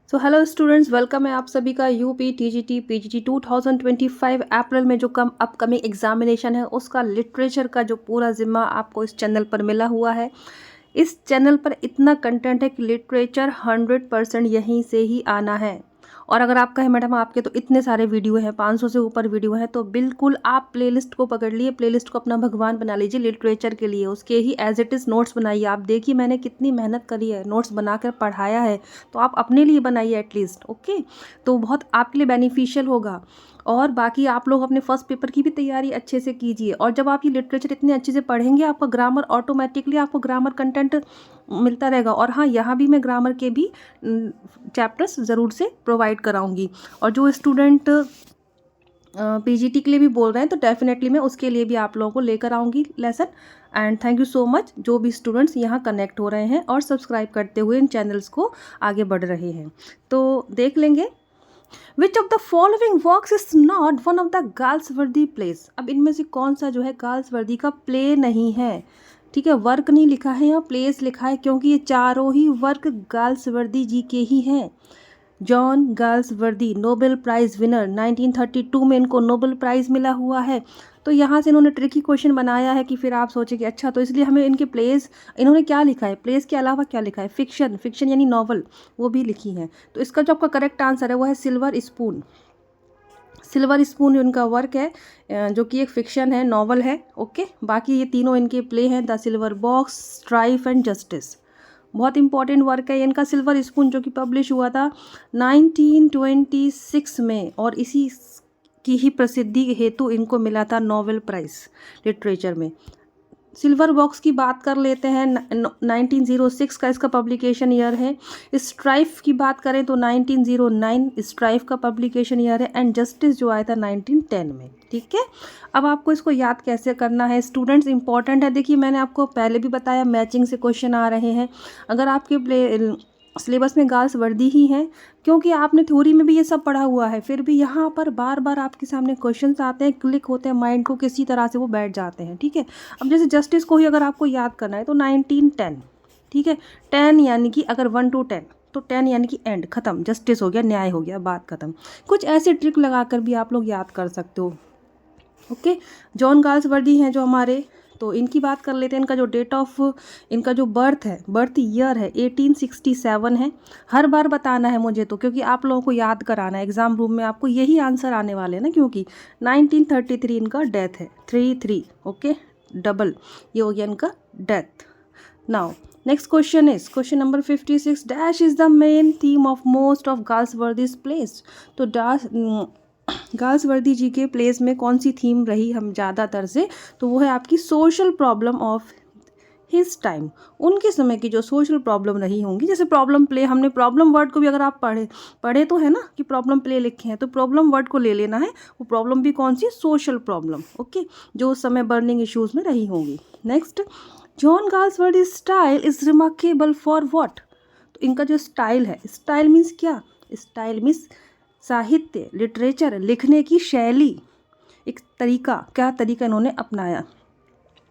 So hello students, welcome है आप सभी का यूपी टीजीटी पीजीटी 2025 अप्रैल में जो अपकमिंग एग्जामिनेशन है उसका लिटरेचर का जो पूरा जिम्मा आपको इस चैनल पर मिला हुआ है। इस चैनल पर इतना कंटेंट है कि लिटरेचर 100% यहीं से ही आना है। और अगर आप कहें मैडम आपके तो इतने सारे वीडियो हैं, 500 से ऊपर वीडियो हैं, तो बिल्कुल आप प्लेलिस्ट को पकड़ लिए, प्लेलिस्ट को अपना भगवान बना लीजिए लिटरेचर के लिए। उसके ही एज इट इज़ नोट्स बनाइए। आप देखिए मैंने कितनी मेहनत करी है, नोट्स बनाकर पढ़ाया है, तो आप अपने लिए बनाइए एटलीस्ट। ओके, तो बहुत आपके लिए बेनिफिशियल होगा। और बाकी आप लोग अपने फर्स्ट पेपर की भी तैयारी अच्छे से कीजिए। और जब आप ये लिटरेचर इतने अच्छे से पढ़ेंगे, आपका ग्रामर ऑटोमेटिकली, आपको ग्रामर कंटेंट मिलता रहेगा। और हाँ, यहाँ भी मैं ग्रामर के भी चैप्टर्स ज़रूर से प्रोवाइड कराऊंगी। और जो स्टूडेंट पीजीटी के लिए भी बोल रहे हैं तो डेफिनेटली मैं उसके लिए भी आप लोगों को लेकर आऊँगी lesson. And thank you so much जो भी स्टूडेंट्स यहाँ कनेक्ट हो रहे हैं और सब्सक्राइब करते हुए इन चैनल्स को आगे बढ़ रहे हैं। तो देख लेंगे, विच of the following works is not one of the Galsworthy place. अब इनमें से कौन सा जो है गाल्सवर्दी का प्ले नहीं है। ठीक है, वर्क नहीं लिखा है, यहाँ प्लेस लिखा है, क्योंकि ये चारों ही वर्क गाल्सवर्दी जी के ही हैं। John Galsworthy Nobel prize winner, 1932 में इनको नोबेल प्राइज़ मिला हुआ है। तो यहाँ से इन्होंने ट्रिकी क्वेश्चन बनाया है कि फिर आप सोचें कि अच्छा, तो इसलिए हमें इनके प्लेस, इन्होंने क्या लिखा है, प्लेस के अलावा क्या लिखा है, फिक्शन, फिक्शन यानी नॉवल, वो भी लिखी है। तो इसका जो आपका करेक्ट आंसर है वो है सिल्वर स्पून। सिल्वर स्पून उनका वर्क है, जो कि एक फिक्शन है, नॉवल है। ओके, बाकी ये तीनों इनके प्ले हैं, the silver box, strife and justice. बहुत इंपॉर्टेंट वर्क है इनका सिल्वर स्पून, जो कि पब्लिश हुआ था 1926 में। और इसी की ही प्रसिद्धि हेतु इनको मिला था नोबेल प्राइज़ लिटरेचर में। सिल्वर बॉक्स की बात कर लेते हैं, 1906 का इसका पब्लिकेशन ईयर है। स्ट्राइफ की बात करें तो 1909 स्ट्राइफ का पब्लिकेशन ईयर है। एंड जस्टिस जो आया था 1910 में। ठीक है, अब आपको इसको याद कैसे करना है स्टूडेंट्स, इंपॉर्टेंट है। देखिए मैंने आपको पहले भी बताया, मैचिंग से क्वेश्चन आ रहे हैं। अगर आपके सिलेबस में गार्ल्स वर्दी ही हैं, क्योंकि आपने थ्योरी में भी ये सब पढ़ा हुआ है, फिर भी यहाँ पर बार बार आपके सामने क्वेश्चंस आते हैं, क्लिक होते हैं माइंड को, किसी तरह से वो बैठ जाते हैं। ठीक है, अब जैसे जस्टिस को ही अगर आपको याद करना है तो 1910। ठीक है, 10 यानी कि अगर 1 to 10 तो 10 यानी कि एंड, खत्म, जस्टिस हो गया, न्याय हो गया, बात खत्म। कुछ ऐसे ट्रिक लगाकर भी आप लोग याद कर सकते हो। ओके, जॉन गाल्सवर्दी हैं जो हमारे, तो इनकी बात कर लेते हैं। इनका जो डेट ऑफ, इनका जो बर्थ है, बर्थ ईयर है 1867 है। हर बार बताना है मुझे तो, क्योंकि आप लोगों को याद कराना है, एग्जाम रूम में आपको यही आंसर आने वाले हैं ना, क्योंकि 1933 इनका डेथ है, 33। ओके, डबल ये हो गया इनका death. Now next question is question number 56, dash is the main theme of most of Galsworthy's plays. तो डैश गाल्सवर्दी जी के प्लेस में कौन सी थीम रही हम ज़्यादातर से, तो वो है आपकी social problem of his time. उनके समय की जो सोशल प्रॉब्लम रही होंगी, जैसे प्रॉब्लम प्ले, हमने प्रॉब्लम वर्ड को भी अगर आप पढ़े तो है ना कि प्रॉब्लम प्ले लिखे हैं, तो प्रॉब्लम वर्ड को ले लेना है। वो प्रॉब्लम भी कौन सी, सोशल प्रॉब्लम। ओके, जो उस समय बर्निंग इश्यूज में रही होंगी। Next, John Galsworthy style is remarkable for what. तो इनका जो स्टाइल है, स्टाइल मीन्स क्या, स्टाइल मीन्स साहित्य, लिटरेचर, लिखने की शैली, एक तरीका, क्या तरीका इन्होंने अपनाया।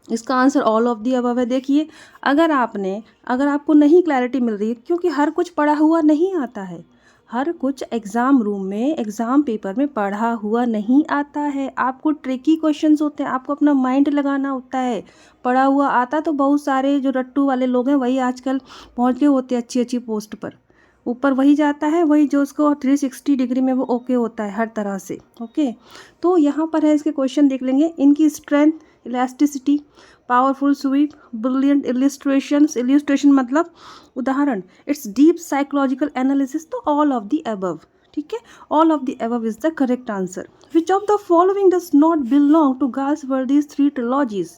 इसका answer all of the above है। देखिए, अगर आपको नहीं क्लैरिटी मिल रही है, क्योंकि हर कुछ पढ़ा हुआ नहीं आता है, हर कुछ एग्ज़ाम रूम में, एग्ज़ाम पेपर में पढ़ा हुआ नहीं आता है। आपको ट्रिकी क्वेश्चंस होते हैं, आपको अपना माइंड लगाना होता है। पढ़ा हुआ आता तो बहुत सारे जो रट्टू वाले लोग हैं वही आजकल पहुंच गए होते हैं अच्छी अच्छी पोस्ट पर। ऊपर वही जाता है, वही जो उसको 360 डिग्री में वो ओके होता है हर तरह से। ओके, तो यहाँ पर है, इसके क्वेश्चन देख लेंगे। इनकी strength, elasticity, powerful sweep, brilliant illustrations, illustration मतलब उदाहरण, इट्स डीप साइकोलॉजिकल एनालिसिस, तो ऑल ऑफ द अबव। ठीक है, all of the above is the correct answer. Which of the following does not belong to Galsworthy's 3 trilogies.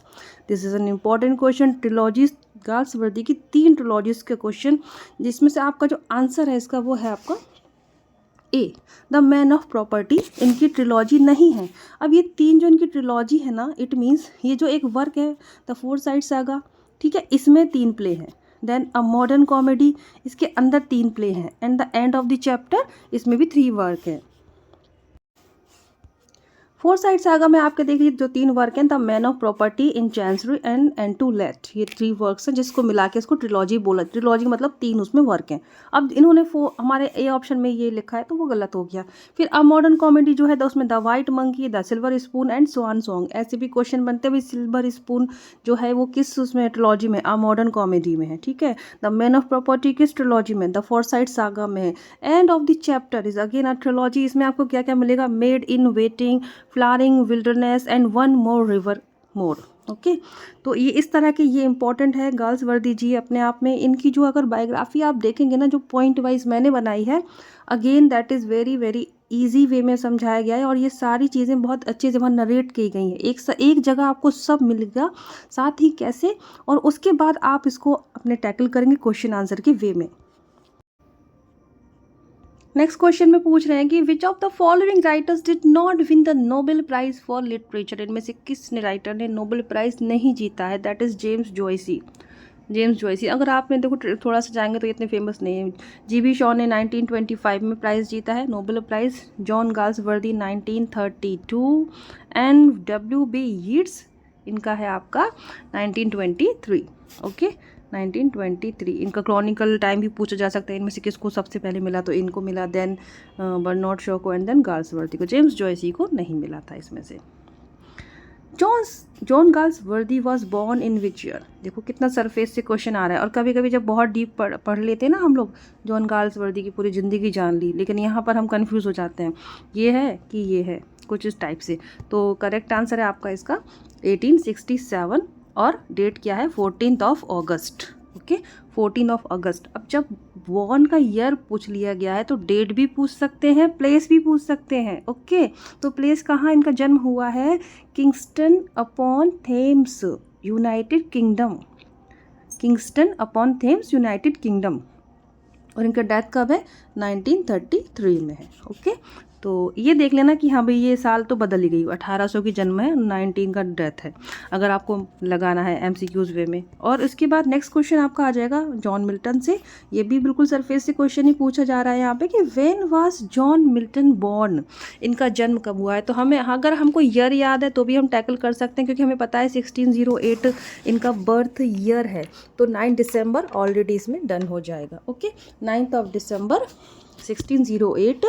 This is an important question. Trilogies, Galsworthy की 3 ट्रिलॉजीज के question, जिसमें से आपका जो answer है इसका वो है आपका ए, द मैन ऑफ प्रॉपर्टी इनकी ट्रिलॉजी नहीं है। अब ये 3 जो इनकी ट्रिलॉजी है ना, इट मीन्स ये जो एक वर्क है द फोर साइड सागा, ठीक है, इसमें 3 प्ले हैं। देन अ मॉडर्न कॉमेडी, इसके अंदर 3 प्ले हैं। And the end of the chapter, इसमें भी 3 वर्क है। फोरसाइट सागा में आपके देखिए जो 3 वर्क हैं, the man of property, in chancery and to let, ये 3 वर्क्स हैं जिसको मिला के इसको ट्रिलॉजी बोला। ट्रिलॉजी मतलब 3 उसमें वर्क हैं। अब इन्होंने हमारे ए ऑप्शन में ये लिखा है तो वो गलत हो गया। फिर अ मॉडर्न कॉमेडी जो है उसमें the white monkey, the silver spoon and swan song, ऐसे भी क्वेश्चन बनते हैं। भाई सिल्वर स्पून जो है वो किस उसमें ट्रिलॉजी में, अ मॉडर्न कॉमेडी में है, ठीक है। द मैन ऑफ प्रॉपर्टी किस ट्रिलॉजी में, द फोरसाइट सागा में है। End of the chapter is again a trilogy, इसमें आपको क्या क्या मिलेगा, made in waiting, flowering wilderness and one more river more. Okay, तो ये इस तरह के ये इंपॉर्टेंट है गर्ल्स वर्दी जी अपने आप में। इनकी जो अगर बायोग्राफी आप देखेंगे ना, जो पॉइंट वाइज मैंने बनाई है, again that is very very easy way में समझाया गया है और ये सारी चीज़ें बहुत अच्छे से वहाँ नरेट की गई हैं। एक जगह आपको सब मिलेगा, साथ ही कैसे, और उसके बाद आप इसको अपने टैकल करेंगे क्वेश्चन आंसर के वे में। नेक्स्ट क्वेश्चन में पूछ रहे हैं कि which of the following writers did not win the Nobel prize for literature, इनमें से किस राइटर ने नोबेल प्राइज नहीं जीता है, दैट इज जेम्स जॉयसी। जेम्स जॉयसी, अगर आप में देखो थोड़ा सा जाएंगे तो इतने फेमस नहीं है। जीबी शॉ ने 1925 में प्राइज़ जीता है Nobel prize, John Galsworthy 1932 and W.B. Yeats इनका है आपका 1923। ओके, 1923 इनका क्रॉनिकल टाइम भी पूछा जा सकता है, इनमें से किसको सबसे पहले मिला, तो इनको मिला, देन बर्नार्ड शॉ को एंड देन गाल्सवर्दी को। जेम्स जॉयसी को नहीं मिला था इसमें से। John Galsworthy was born in which year, देखो कितना सरफेस से क्वेश्चन आ रहा है। और कभी कभी जब बहुत डीप पढ़ लेते हैं ना हम लोग, जॉन गाल्सवर्दी की पूरी ज़िंदगी जान ली, लेकिन यहाँ पर हम कंफ्यूज हो जाते हैं, ये है कि ये है, कुछ इस टाइप से। तो करेक्ट आंसर है आपका इसका 1867 और डेट क्या है 14 अगस्त। ओके, 14 अगस्त। अब जब बॉर्न का ईयर पूछ लिया गया है तो डेट भी पूछ सकते हैं, प्लेस भी पूछ सकते हैं। ओके, तो प्लेस कहाँ इनका जन्म हुआ है, Kingston upon Thames, United kingdom, Kingston upon Thames, United kingdom. और इनका डेथ कब है, 1933 में है। ओके, तो ये देख लेना कि हाँ भाई ये साल तो बदल ही गई, 1800 की जन्म है, 19 का डेथ है, अगर आपको लगाना है MCQs वे में। और इसके बाद नेक्स्ट क्वेश्चन आपका आ जाएगा जॉन मिल्टन से। ये भी बिल्कुल सरफेस से क्वेश्चन ही पूछा जा रहा है यहाँ पे कि when was John Milton born, इनका जन्म कब हुआ है। तो हमें अगर हमको ईयर याद है तो भी हम टैकल कर सकते हैं, क्योंकि हमें पता है 1608 इनका बर्थ ईयर है, तो 9 दिसंबर ऑलरेडी इसमें डन हो जाएगा। Okay, 9 December 1608,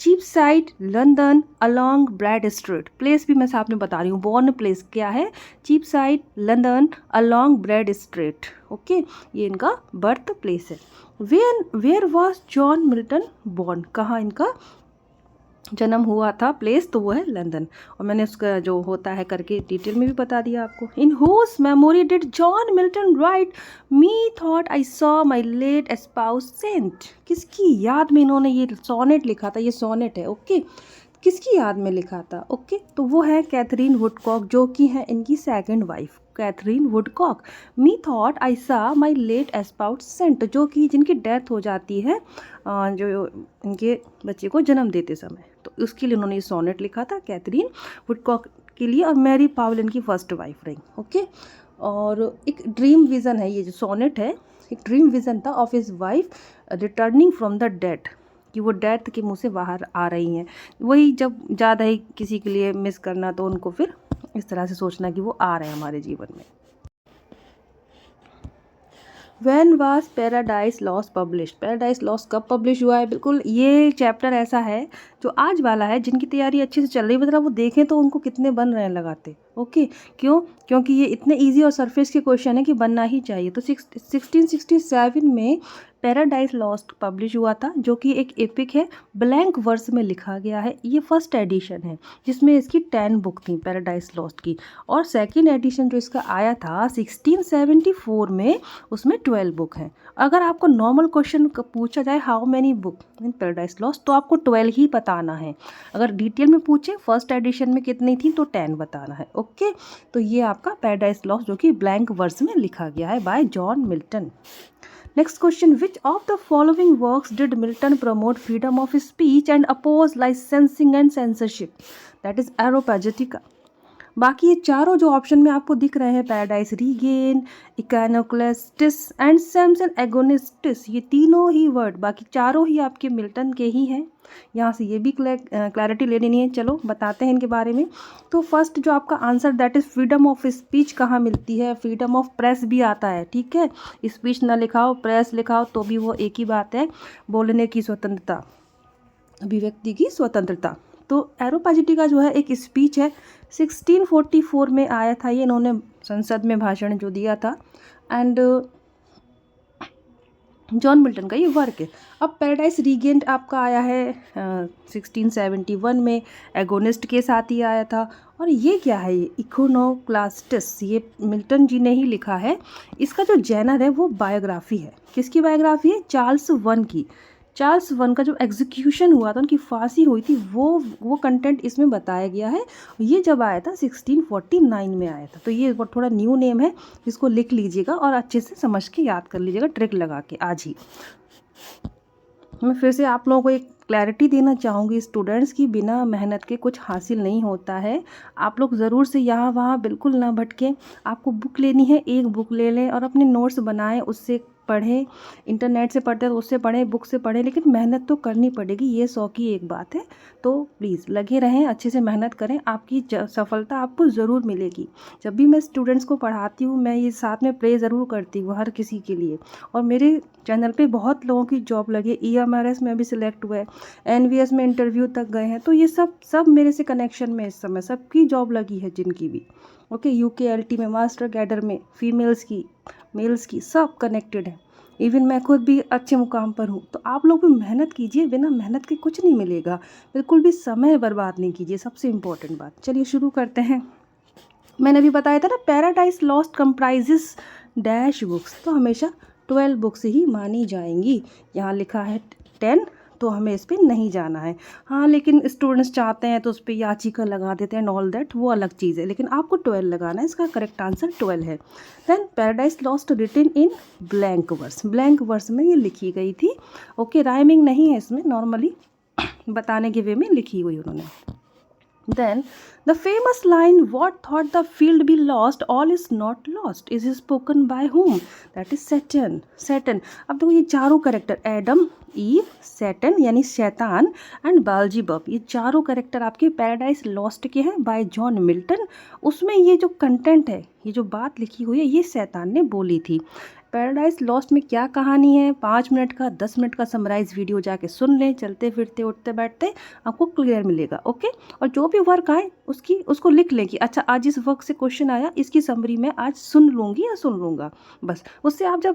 Cheapside London along Bread Street. Place भी मैं साथ में बता रही हूँ, बॉर्न प्लेस क्या है, Cheapside London along Bread Street. Okay, ये इनका बर्थ प्लेस है। Where was John Milton born, कहाँ इनका जन्म हुआ था, प्लेस तो वो है लंदन। और मैंने उसका जो होता है करके डिटेल में भी बता दिया आपको। In whose memory did John Milton write me thought I saw my late spouse saint, किसकी याद में इन्होंने ये सोनेट लिखा था, ये सोनेट है। ओके, किसकी याद में लिखा था। ओके, तो वो है कैथरीन वुडकॉक, जो कि है इनकी second wife, Katherine Woodcock. Me thought I saw my late एस्पाउट Saint, जो कि जिनकी डेथ हो जाती है जो इनके बच्चे को जन्म देते समय, तो उसके लिए उन्होंने ये सोनेट लिखा था कैथरीन वुडकॉक के लिए। और मैरी पावल इनकी फर्स्ट वाइफ रही। ओके, और एक ड्रीम विज़न है, ये जो सोनेट है एक ड्रीम विज़न था of his wife returning from the death, कि वो डेथ के मुंह से बाहर आ रही हैं। वही जब ज़्यादा ही किसी के लिए मिस करना तो उनको फिर इस तरह से सोचना कि वो आ रहे हैं हमारे जीवन में। When was paradise lost publish, paradise lost कब पब्लिश हुआ है। बिल्कुल ये चैप्टर ऐसा है जो आज वाला है, जिनकी तैयारी अच्छे से चल रही है, मतलब वो देखें तो उनको कितने बन रहे हैं लगाते। ओके, क्यों, क्योंकि ये इतने इजी और सरफेस के क्वेश्चन है कि बनना ही चाहिए। तो 1667 में पैराडाइज लॉस्ट पब्लिश हुआ था, जो कि एक एपिक है, ब्लैंक वर्स में लिखा गया है। ये फर्स्ट एडिशन है जिसमें इसकी 10 बुक थी पैराडाइज लॉस्ट की, और सेकेंड एडिशन जो इसका आया था 1674 में, उसमें 12 बुक हैं। अगर आपको नॉर्मल क्वेश्चन पूछा जाए how many book in paradise lost, तो आपको 12 ही बताना है। अगर डिटेल में पूछे फर्स्ट एडिशन में कितनी थी तो 10 बताना है। ओके, तो ये आपका पैराडाइज लॉस्ट जो कि ब्लैंक वर्स में लिखा गया है bye John Milton. Next question, which of the following works did Milton promote freedom of speech and oppose licensing and censorship? That is Areopagitica. बाकी ये चारों जो ऑप्शन में आपको दिख रहे हैं, पैराडाइज रीगेन, इकानोक्लेस्टिस एंड सैमसन एगोनिस्टिस, ये तीनों ही वर्ड, बाकी चारों ही आपके मिल्टन के ही हैं। यहाँ से ये भी क्लैरिटी ले लेनी है। चलो बताते हैं इनके बारे में। तो फर्स्ट जो आपका answer that is freedom of speech कहाँ मिलती है? फ्रीडम ऑफ प्रेस भी आता है, ठीक है। स्पीच ना लिखाओ, प्रेस लिखाओ तो भी वो एक ही बात है, बोलने की स्वतंत्रता, अभिव्यक्ति की स्वतंत्रता। तो एरोपाजिटी का जो है एक स्पीच है, 1644 में आया था ये, इन्होंने संसद में भाषण जो दिया था। एंड जॉन मिल्टन का ये वर्क है। अब पैराडाइज रीगेंट आपका आया है 1671 में, एगोनिस्ट के साथ ही आया था। और ये क्या है? ये इकोनोक्लास्टिस, ये मिल्टन जी ने ही लिखा है। इसका जो जैनर है वो बायोग्राफी है। किसकी बायोग्राफी है? चार्ल्स वन की। चार्ल्स वन का जो एग्जीक्यूशन हुआ था, उनकी फांसी हुई थी, वो कंटेंट इसमें बताया गया है। ये जब आया था 1649 में आया था। तो ये थोड़ा न्यू नेम है, इसको लिख लीजिएगा और अच्छे से समझ के याद कर लीजिएगा, ट्रिक लगा के आज ही। मैं फिर से आप लोगों को एक क्लैरिटी देना चाहूँगी, स्टूडेंट्स की बिना मेहनत के कुछ हासिल नहीं होता है। आप लोग ज़रूर से यहाँ वहाँ बिल्कुल ना भटकें। आपको बुक लेनी है, एक बुक ले लें और अपने नोट्स बनाएं, उससे पढ़ें। इंटरनेट से पढ़ते हैं तो उससे पढ़ें, बुक से पढ़ें, लेकिन मेहनत तो करनी पड़ेगी, ये 100 की एक बात है। तो प्लीज़ लगे रहें, अच्छे से मेहनत करें, आपकी सफलता आपको ज़रूर मिलेगी। जब भी मैं स्टूडेंट्स को पढ़ाती हूँ, मैं ये साथ में प्रे ज़रूर करती हूँ हर किसी के लिए। और मेरे चैनल पे बहुत लोगों की जॉब लगी, EMRS में भी सिलेक्ट हुए, NVS में इंटरव्यू तक गए हैं। तो ये सब मेरे से कनेक्शन में इस समय सबकी जॉब लगी है जिनकी भी। ओके, UKLT में, मास्टर कैडर में, फीमेल्स की, मेल्स की, सब कनेक्टेड है। इवन मैं खुद भी अच्छे मुकाम पर हूँ। तो आप लोग भी मेहनत कीजिए, बिना मेहनत के कुछ नहीं मिलेगा। बिल्कुल भी समय बर्बाद नहीं कीजिए, सबसे इम्पोर्टेंट बात। चलिए शुरू करते हैं। मैंने अभी बताया था ना, paradise lost comprises dash books, तो हमेशा 12 बुक्स ही मानी जाएंगी। यहाँ लिखा है 10, तो हमें इस पर नहीं जाना है। हाँ, लेकिन स्टूडेंट्स चाहते हैं तो उस पर याचिका लगा देते हैं, ऑल दैट, वो अलग चीज़ है, लेकिन आपको 12 लगाना है। इसका करेक्ट आंसर 12 है। Then Paradise Lost written in blank verse, blank verse में ये लिखी गई थी। ओके, राइमिंग नहीं है इसमें, नॉर्मली बताने के वे में लिखी हुई उन्होंने। Then the famous line, "What thought the field be lost, all is not lost," is spoken by whom? That is Saturn. Saturn. अब देखो ये चारों कैरेक्टर, एडम, ईव, सैटर्न यानी शैतान एंड बाल्जीबब, ये चारों कैरेक्टर आपके पैराडाइज लॉस्ट के हैं बाय जॉन मिल्टन। उसमें ये जो कंटेंट है, ये जो बात लिखी हुई है, ये शैतान ने बोली थी। पैराडाइज लॉस्ट में क्या कहानी है, 5 मिनट का 10 मिनट का समराइज वीडियो जाके सुन लें, चलते फिरते उठते बैठते आपको क्लियर मिलेगा। ओके, और जो भी वर्क आए उसको लिख लें कि अच्छा आज इस वर्क से क्वेश्चन आया, इसकी समरी मैं आज सुन लूँगी या सुन लूँगा। बस उससे आप जब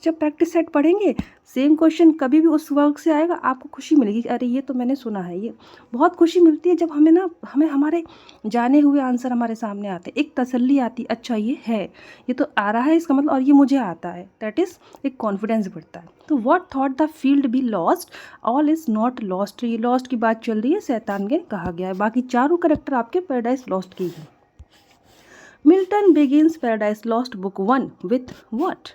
प्रैक्टिस सेट पढ़ेंगे, सेम क्वेश्चन कभी भी उस वर्क से आएगा, आपको खुशी मिलेगी कि अरे ये तो मैंने सुना है। ये बहुत खुशी मिलती है जब हमें हमारे जाने हुए आंसर हमारे सामने आते हैं, एक तसल्ली आती, अच्छा ये है, ये तो आ रहा है इसका मतलब, और ये मुझे आता है, दैट इज़ एक कॉन्फिडेंस बढ़ता है। तो what thought the field be lost, all is not lost, ये लॉस्ट की बात चल रही है, शैतान के कहा गया है। बाकी चारों कैरेक्टर आपके पैराडाइज लॉस्ट की है। Milton begins paradise lost book 1 with what?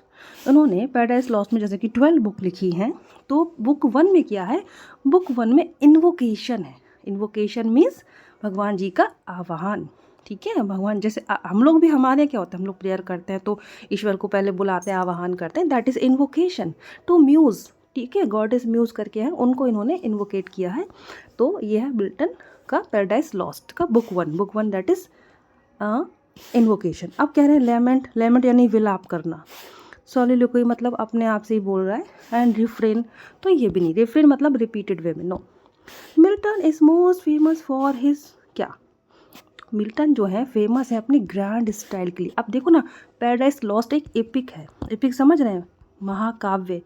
उन्होंने पैराडाइज लॉस्ट में जैसे कि 12 बुक लिखी हैं, तो बुक 1 में क्या है? बुक 1 में इन्वोकेशन है। इन्वोकेशन मीन्स भगवान जी का आह्वान, ठीक है। भगवान जैसे हम लोग भी, हमारे क्या होता है, हम लोग प्रेयर करते हैं तो ईश्वर को पहले बुलाते हैं, आह्वान करते हैं, that is invocation to muse, ठीक है। गॉड इज़ म्यूज़ करके है, उनको इन्होंने इन्वोकेट किया है। तो ये है मिल्टन का पैराडाइज लॉस्ट का बुक 1 दैट इज़ इन्वोकेशन। अब कह रहे हैं लेमेंट, लेमेंट यानी विलाप करना। सॉलिलोक्वी मतलब अपने आप से ही बोल रहा है। एंड रिफ्रेन, तो ये भी नहीं, रिफ्रेन मतलब रिपीटेड वे में, no. Milton is most famous for his क्या? मिल्टन जो है फेमस है अपनी ग्रैंड स्टाइल के लिए। अब देखो ना, पैराडाइज लॉस्ट एक एपिक है, एपिक समझ रहे हैं, महाकाव्य,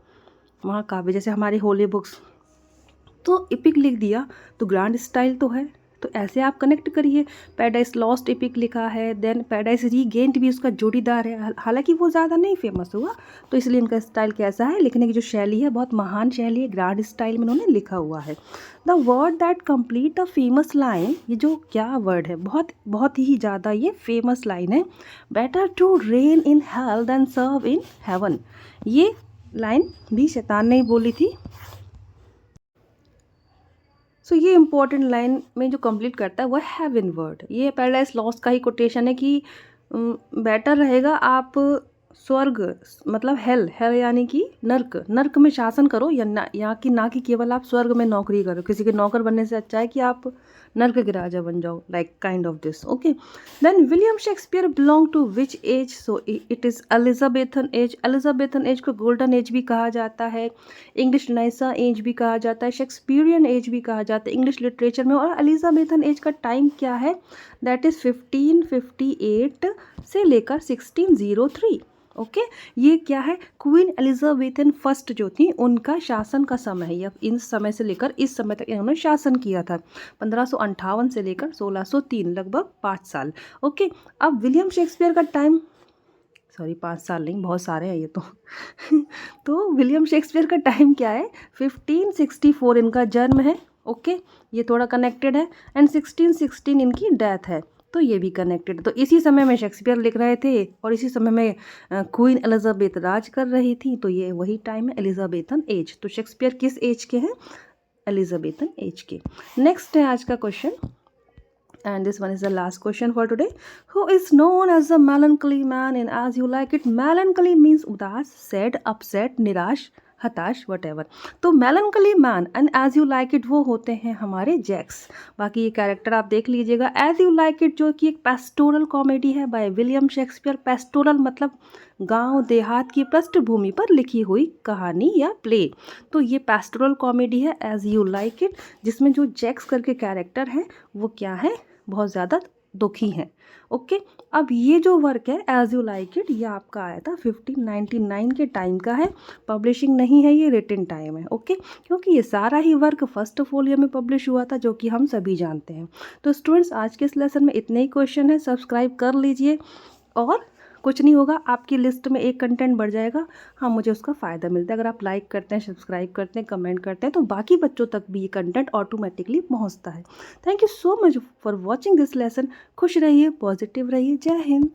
महाकाव्य जैसे हमारी होली बुक्स, तो एपिक लिख दिया तो ग्रैंड स्टाइल तो है, तो ऐसे आप कनेक्ट करिए। पैराडाइज लॉस्ट एपिक लिखा है, देन पैराडाइज रीगेंट भी उसका जोड़ीदार है, हालांकि वो ज़्यादा नहीं फेमस हुआ, तो इसलिए इनका स्टाइल कैसा है, लिखने की जो शैली है बहुत महान शैली है, ग्रैंड स्टाइल में उन्होंने लिखा हुआ है। The word that complete the famous line, ये जो क्या वर्ड है, बहुत बहुत ही ज़्यादा ये फेमस लाइन है। Better to reign in hell than serve in heaven, ये लाइन भी शैतान ने ही बोली थी। सो ये इंपॉर्टेंट लाइन में जो कंप्लीट करता है वो हेवन वर्ड। ये पैराडाइज लॉस्ट का ही कोटेशन है कि बेटर रहेगा आप स्वर्ग मतलब हेल हेल यानी कि नर्क नर्क में शासन करो या ना कि केवल आप स्वर्ग में नौकरी करो। किसी के नौकर बनने से अच्छा है कि आप नर्क के राजा बन जाओ, like kind of this. Okay, then William Shakespeare belong to which age? So it is Elizabethan age. Elizabethan age को गोल्डन एज भी कहा जाता है, इंग्लिश नाइसा एज भी कहा जाता है, शेक्सपियरियन एज भी कहा जाता है इंग्लिश लिटरेचर में। और एलिजाबेथन एज का टाइम क्या है? दैट इज़ 1558 से लेकर 1603। ओके, ये क्या है? क्वीन एलिजाबेथन फर्स्ट जो थी उनका शासन का समय है। इन समय से लेकर इस समय तक इन्होंने शासन किया था, 1558 से लेकर 1603, लगभग 5 साल। ओके, अब विलियम शेक्सपियर का टाइम, सॉरी 5 साल नहीं, बहुत सारे हैं ये तो तो विलियम शेक्सपियर का टाइम क्या है? 1564 इनका जन्म है। ओके, ये थोड़ा कनेक्टेड है। एंड 1616 इनकी डेथ है, तो ये भी कनेक्टेड। तो इसी समय में शेक्सपियर लिख रहे थे और इसी समय में क्वीन एलिजाबेथ राज कर रही थी, तो ये वही टाइम है एलिजाबेथन एज। तो शेक्सपियर किस एज के हैं? एलिजाबेथन एज के। नेक्स्ट है आज का question, and this one is the last question for today. Who is known as the melancholy man in As You Like It? Melancholy means उदास, sad, upset, निराश, हताश, whatever. तो melancholy man and As You Like It वो होते हैं हमारे Jacques. बाकी ये कैरेक्टर आप देख लीजिएगा। As You Like It जो कि एक पेस्टोरल कॉमेडी है बाय विलियम शेक्सपियर। पेस्टोरल मतलब गांव देहात की पृष्ठभूमि पर लिखी हुई कहानी या प्ले। तो ये पेस्टोरल कॉमेडी है एज यू लाइक इट, जिसमें जो जैक्स करके कैरेक्टर हैं वो क्या है? बहुत ज़्यादा दुखी हैं। ओके, अब ये जो वर्क है एज यू लाइक इट, ये आपका आया था 1599 के टाइम का है। पब्लिशिंग नहीं है, ये रिटन टाइम है। ओके, क्योंकि ये सारा ही वर्क फर्स्ट फोलियो में पब्लिश हुआ था, जो कि हम सभी जानते हैं। तो स्टूडेंट्स, आज के इस लेसन में इतने ही क्वेश्चन है। सब्सक्राइब कर लीजिए और कुछ नहीं होगा, आपकी लिस्ट में एक कंटेंट बढ़ जाएगा। हाँ, मुझे उसका फ़ायदा मिलता है। अगर आप लाइक करते हैं, सब्सक्राइब करते हैं, कमेंट करते हैं, तो बाकी बच्चों तक भी ये कंटेंट ऑटोमेटिकली पहुंचता है। Thank you so much for watching this lesson. खुश रहिए, पॉजिटिव रहिए। जय हिंद।